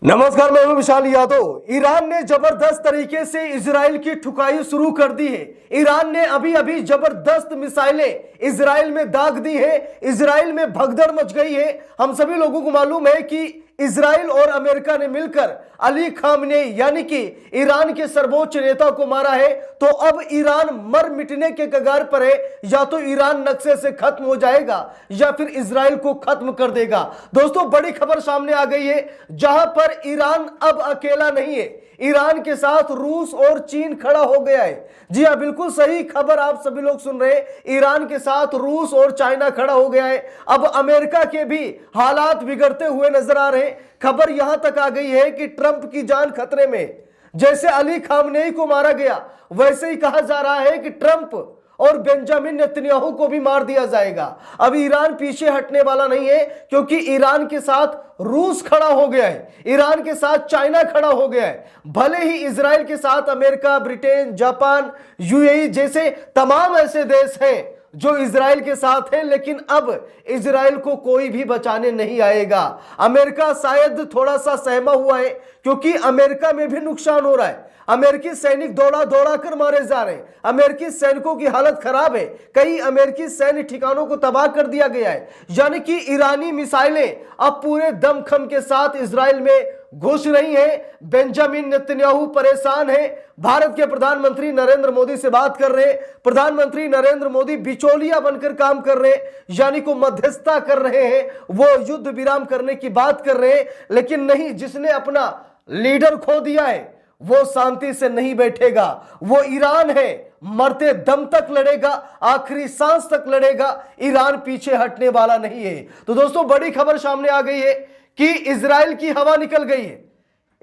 नमस्कार, मैं हूं विशाल यादव। ईरान ने जबरदस्त तरीके से इजराइल की ठुकाई शुरू कर दी है। ईरान ने अभी अभी जबरदस्त मिसाइलें इजराइल में दाग दी है। इजराइल में भगदड़ मच गई है। हम सभी लोगों को मालूम है कि इजराइल और अमेरिका ने मिलकर अली खामनेई यानी कि ईरान के सर्वोच्च नेता को मारा है। तो अब ईरान मर मिटने के कगार पर है। या तो ईरान नक्शे से खत्म हो जाएगा या फिर इजराइल को खत्म कर देगा। दोस्तों, बड़ी खबर सामने आ गई है, जहां पर ईरान अब अकेला नहीं है। ईरान के साथ रूस और चीन खड़ा हो गया है। जी हां, बिल्कुल सही खबर आप सभी लोग सुन रहे हैं। ईरान के साथ रूस और चाइना खड़ा हो गया है। अब अमेरिका के भी हालात बिगड़ते हुए नजर आ रहे हैं। खबर यहां तक आ गई है कि ट्रंप की जान खतरे में। जैसे अली खामनेई को मारा गया, वैसे ही कहा जा रहा है कि ट्रंप और बेंजामिन नेतन्याहू को भी मार दिया जाएगा। अब ईरान पीछे हटने वाला नहीं है, क्योंकि ईरान के साथ रूस खड़ा हो गया है, ईरान के साथ चाइना खड़ा हो गया है। भले ही इजराइल के साथ अमेरिका, ब्रिटेन, जापान, यूएई जैसे तमाम ऐसे देश हैं जो इजराइल के साथ हैं, लेकिन अब इजराइल को कोई भी बचाने नहीं आएगा। अमेरिका शायद थोड़ा सा सहमा हुआ है, क्योंकि अमेरिका में भी नुकसान हो रहा है। अमेरिकी सैनिक दौड़ा दौड़ा कर मारे जा रहे हैं। अमेरिकी सैनिकों की हालत खराब है। कई अमेरिकी सैन्य ठिकानों को तबाह कर दिया गया है। यानी कि ईरानी मिसाइलें अब पूरे दमखम के साथ इजराइल में घुस रही हैं। बेंजामिन नेतन्याहू परेशान है। भारत के प्रधानमंत्री नरेंद्र मोदी से बात कर रहे हैं। प्रधानमंत्री नरेंद्र मोदी बिचौलिया बनकर काम कर रहे हैं, यानी को मध्यस्थता कर रहे हैं। वो युद्ध विराम करने की बात कर रहे हैं, लेकिन नहीं, जिसने अपना लीडर खो दिया है वो शांति से नहीं बैठेगा। वो ईरान है, मरते दम तक लड़ेगा, आखिरी सांस तक लड़ेगा। ईरान पीछे हटने वाला नहीं है। तो दोस्तों, बड़ी खबर सामने आ गई है कि इजराइल की हवा निकल गई है।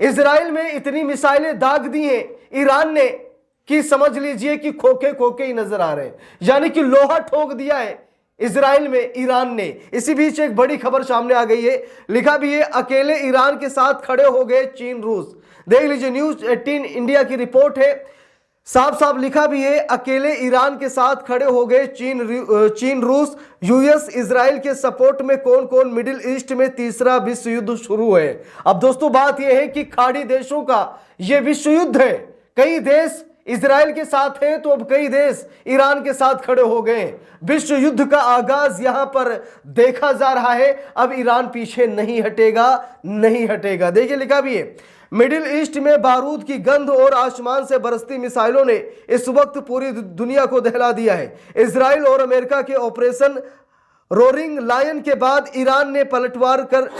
इजराइल में इतनी मिसाइलें दाग दी हैं ईरान ने कि समझ लीजिए कि खोखे खोखे ही नजर आ रहे हैं। यानी कि लोहा ठोक दिया है इजराइल में ईरान ने। इसी बीच एक बड़ी खबर सामने आ गई है। लिखा भी है, अकेले ईरान के साथ खड़े हो गए चीन रूस। देख लीजिए, न्यूज 18 इंडिया की रिपोर्ट है। साफ साफ लिखा भी है, अकेले ईरान के साथ खड़े हो गए चीन रूस। यूएस इजराइल के सपोर्ट में कौन कौन। मिडिल ईस्ट में तीसरा विश्व युद्ध शुरू है। अब दोस्तों, बात यह है कि खाड़ी देशों का यह विश्व युद्ध है। कई देश इजराइल के साथ हैं, तो अब कई देश ईरान के साथ खड़े हो गए। विश्व युद्ध का आगाज यहां पर देखा जा रहा है। अब ईरान पीछे नहीं हटेगा, नहीं हटेगा। देखिए, लिखा भी है, मिडिल ईस्ट में बारूद की गंध और आसमान से बरसती मिसाइलों ने इस वक्त पूरी दुनिया को दहला दिया है। इजराइल और अमेरिका के ऑपरेशन रोरिंग लायन के बाद ईरान ने पलटवार कर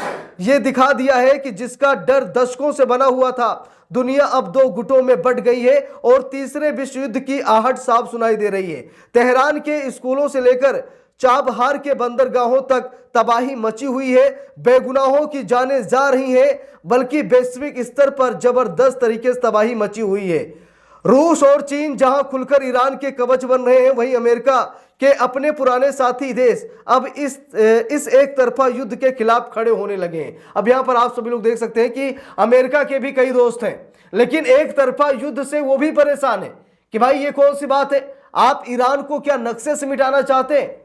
यह दिखा दिया है कि जिसका डर दशकों से बना हुआ था, दुनिया अब दो गुटों में बंट गई है और तीसरे विश्व युद्ध की आहट साफ सुनाई दे रही है। तेहरान के स्कूलों से लेकर चाबहार के बंदरगाहों तक तबाही मची हुई है। बेगुनाहों की जानें जा रही हैं, बल्कि वैश्विक स्तर पर जबरदस्त तरीके से तबाही मची हुई है। रूस और चीन जहां खुलकर ईरान के कवच बन रहे हैं, वहीं अमेरिका के अपने पुराने साथी देश अब इस एक तरफा युद्ध के खिलाफ खड़े होने लगे हैं। अब यहां पर आप सभी लोग देख सकते हैं कि अमेरिका के भी कई दोस्त हैं, लेकिन एक तरफा युद्ध से वो भी परेशान है कि भाई ये कौन सी बात है। आप ईरान को क्या नक्शे से मिटाना चाहते हैं?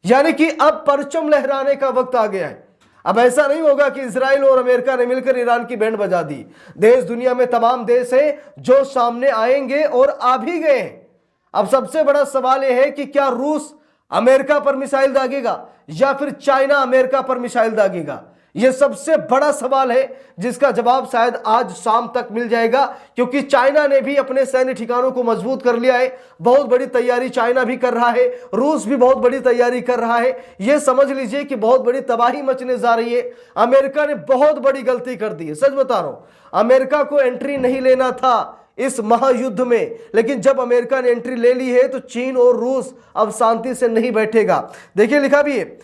यानी कि अब परचम लहराने का वक्त आ गया है। अब ऐसा नहीं होगा कि इजराइल और अमेरिका ने मिलकर ईरान की बैंड बजा दी। देश, दुनिया में तमाम देश हैं जो सामने आएंगे और आ भी गए हैं। अब सबसे बड़ा सवाल यह है कि क्या रूस अमेरिका पर मिसाइल दागेगा या फिर चाइना अमेरिका पर मिसाइल दागेगा। यह सबसे बड़ा सवाल है, जिसका जवाब शायद आज शाम तक मिल जाएगा, क्योंकि चाइना ने भी अपने सैन्य ठिकानों को मजबूत कर लिया है। बहुत बड़ी तैयारी चाइना भी कर रहा है, रूस भी बहुत बड़ी तैयारी कर रहा है। यह समझ लीजिए कि बहुत बड़ी तबाही मचने जा रही है। अमेरिका ने बहुत बड़ी गलती कर दी है, सच बता रहा हूं। अमेरिका को एंट्री नहीं लेना था इस महायुद्ध में, लेकिन जब अमेरिका ने एंट्री ले ली है तो चीन और रूस अब शांति से नहीं बैठेगा। देखिए, लिखा भी है,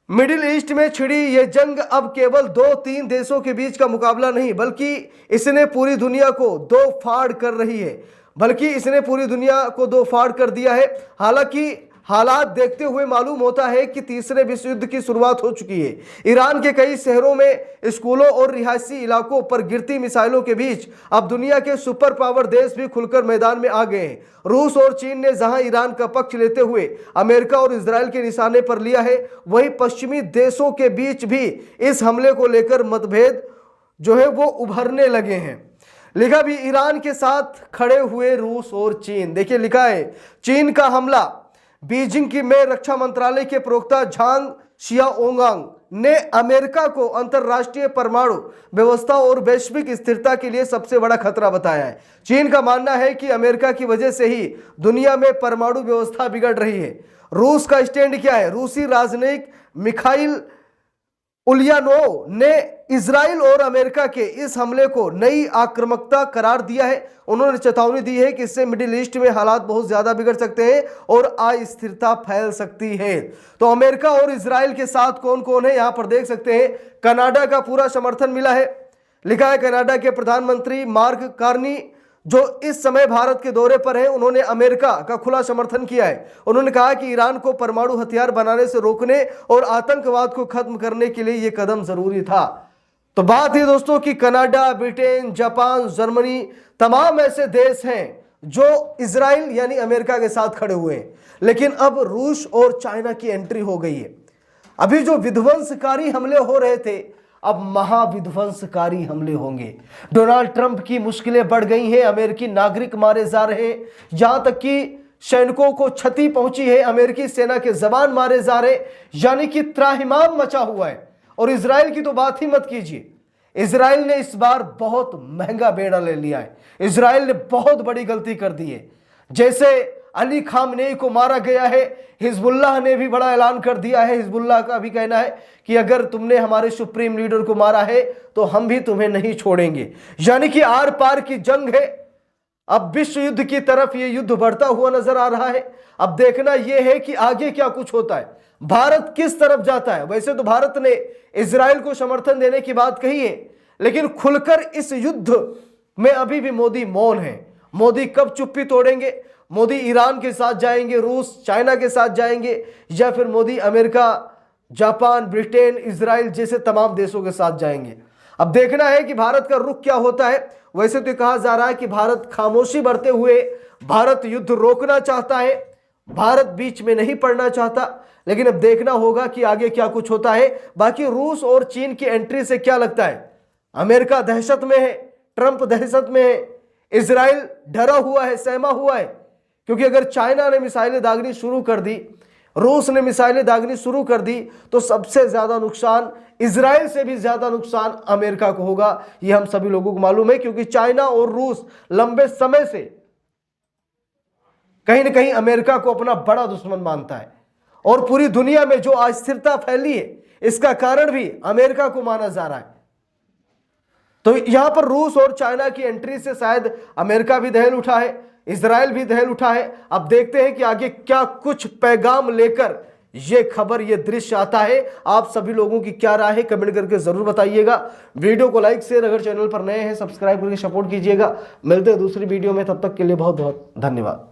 मिडिल ईस्ट में छिड़ी यह जंग अब केवल 2-3 देशों के बीच का मुकाबला नहीं, बल्कि इसने पूरी दुनिया को दो फाड़ कर रही है। बल्कि इसने पूरी दुनिया को दो फाड़ कर दिया है। हालांकि हालात देखते हुए मालूम होता है कि तीसरे विश्व युद्ध की शुरुआत हो चुकी है। ईरान के कई शहरों में, स्कूलों और रिहायशी इलाकों पर गिरती मिसाइलों के बीच अब दुनिया के सुपर पावर देश भी खुलकर मैदान में आ गए हैं। रूस और चीन ने जहां ईरान का पक्ष लेते हुए अमेरिका और इजराइल के निशाने पर लिया है, वहीं पश्चिमी देशों के बीच भी इस हमले को लेकर मतभेद जो है वो उभरने लगे हैं। लिखा भी ईरान के साथ खड़े हुए रूस और चीन। देखिए लिखा है चीन का हमला। बीजिंग की में रक्षा मंत्रालय के प्रवक्ता झांग शियाओंगांग ने अमेरिका को अंतरराष्ट्रीय परमाणु व्यवस्था और वैश्विक स्थिरता के लिए सबसे बड़ा खतरा बताया है। चीन का मानना है कि अमेरिका की वजह से ही दुनिया में परमाणु व्यवस्था बिगड़ रही है। रूस का स्टैंड क्या है? रूसी राजनयिक मिखाइल उलियानोव ने इजराइल और अमेरिका के इस हमले को नई आक्रामकता करार दिया है। उन्होंने चेतावनी दी है कि इससे मिडिल ईस्ट में हालात बहुत ज्यादा बिगड़ सकते हैं और अस्थिरता फैल सकती है। तो अमेरिका और इजराइल के साथ कौन कौन है यहां पर देख सकते हैं। कनाडा का पूरा समर्थन मिला है। लिखा है कनाडा के प्रधानमंत्री मार्क कार्नी जो इस समय भारत के दौरे पर हैं, उन्होंने अमेरिका का खुला समर्थन किया है। उन्होंने कहा कि ईरान को परमाणु हथियार बनाने से रोकने और आतंकवाद को खत्म करने के लिए यह कदम जरूरी था। तो बात है दोस्तों कि कनाडा, ब्रिटेन, जापान, जर्मनी तमाम ऐसे देश हैं जो इजराइल यानी अमेरिका के साथ खड़े हुए हैं। लेकिन अब रूस और चाइना की एंट्री हो गई है। अभी जो विध्वंसकारी हमले हो रहे थे अब महाविध्वंसकारी हमले होंगे। डोनाल्ड ट्रंप की मुश्किलें बढ़ गई हैं। अमेरिकी नागरिक मारे जा रहे हैं, यहां तक कि सैनिकों को क्षति पहुंची है। अमेरिकी सेना के जवान मारे जा रहे, यानी कि त्राहिमाम मचा हुआ है। और इजराइल की तो बात ही मत कीजिए। इजराइल ने इस बार बहुत महंगा बेड़ा ले लिया है। इजराइल ने बहुत बड़ी गलती कर दी है। जैसे अली खामनेई को मारा गया है, हिजबुल्लाह ने भी बड़ा ऐलान कर दिया है। हिजबुल्लाह का भी कहना है कि अगर तुमने हमारे सुप्रीम लीडर को मारा है तो हम भी तुम्हें नहीं छोड़ेंगे। यानी कि आर पार की जंग है। अब विश्व युद्ध की तरफ ये युद्ध बढ़ता हुआ नजर आ रहा है। अब देखना यह है कि आगे क्या कुछ होता है, भारत किस तरफ जाता है। वैसे तो भारत ने इजराइल को समर्थन देने की बात कही है, लेकिन खुलकर इस युद्ध में अभी भी मोदी मौन है। मोदी कब चुप्पी तोड़ेंगे? मोदी ईरान के साथ जाएंगे, रूस चाइना के साथ जाएंगे, या फिर Modi America, Japan, Britain, Israel जैसे तमाम देशों के साथ जाएंगे? अब देखना है कि भारत का रुख क्या होता है। वैसे तो कहा जा रहा है कि भारत खामोशी बरते हुए भारत युद्ध रोकना चाहता है, भारत बीच में नहीं पड़ना चाहता। लेकिन अब देखना होगा कि आगे क्या कुछ होता है। बाकी रूस और चीन की एंट्री से क्या लगता है? अमेरिका दहशत में है, ट्रंप दहशत में है, इजराइल डरा हुआ है, सहमा हुआ है। क्योंकि अगर चाइना ने मिसाइलें दागनी शुरू कर दी, रूस ने मिसाइलें दागनी शुरू कर दी, तो सबसे ज्यादा नुकसान, इजराइल से भी ज्यादा नुकसान अमेरिका को होगा। यह हम सभी लोगों को मालूम है, क्योंकि चाइना और रूस लंबे समय से कहीं ना कहीं अमेरिका को अपना बड़ा दुश्मन मानता है। और पूरी दुनिया में जो अस्थिरता फैली है, इसका कारण भी अमेरिका को माना जा रहा है। तो यहां पर रूस और चाइना की एंट्री से शायद अमेरिका भी दहल उठा है, इजराइल भी दहल उठा है। अब देखते हैं कि आगे क्या कुछ पैगाम लेकर ये खबर, ये दृश्य आता है। आप सभी लोगों की क्या राय है कमेंट करके जरूर बताइएगा। वीडियो को लाइक शेयर, अगर चैनल पर नए हैं सब्सक्राइब करके सपोर्ट कीजिएगा। मिलते हैं दूसरी वीडियो में, तब तक के लिए बहुत बहुत धन्यवाद।